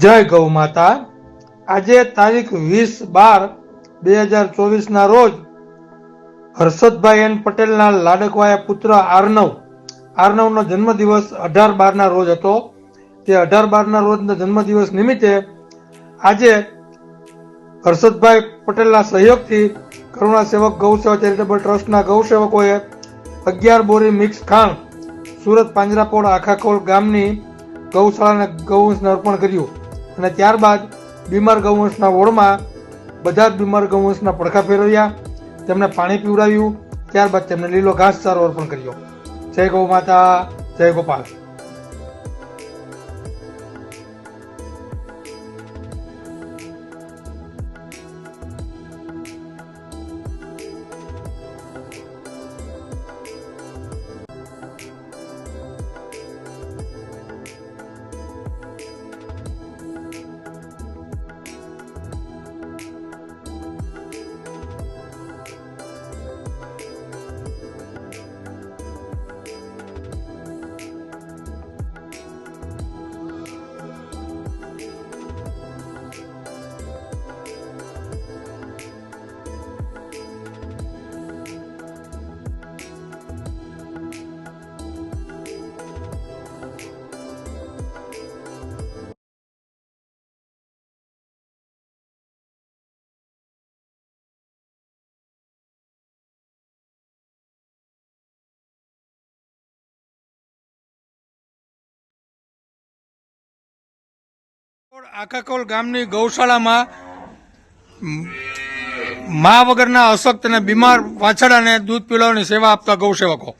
જય ગૌ માતા। આજે તારીખ 20/12/2024 ના રોજ હર્ષદભાઈ એન પટેલના લાડકવાયા પુત્ર આર્નવનો જન્મદિવસ 18/12 ના રોજ હતો। તે 18/12 ના રોજના જન્મદિવસ નિમિત્તે આજે હર્ષદભાઈ પટેલના સહયોગથી કરુણા સેવક ગૌસેવા ચેરિટેબલ ટ્રસ્ટના ગૌસેવકોએ 11 બોરી મિક્સ ખાંડ સુરત પાંજરાપોળ આખાકોલ ગામની ગૌશાળાને ગૌવંશને અર્પણ કર્યું અને ત્યારબાદ બીમાર ગૌવંશના વોર્ડમાં બધા જ બીમાર ગૌવંશના પડખા ફેરવ્યા, તેમને પાણી પીવડાવ્યું, ત્યારબાદ તેમને લીલો ઘાસચારો અર્પણ કર્યો। જય ગૌ માતા, જય ગોપાલ। આખાકોલ ગામની ગૌશાળામાં મા વગરના અશક્ત અને બીમાર વાછરડાને દૂધ પીવડાવવાની સેવા આપતા ગૌસેવકો।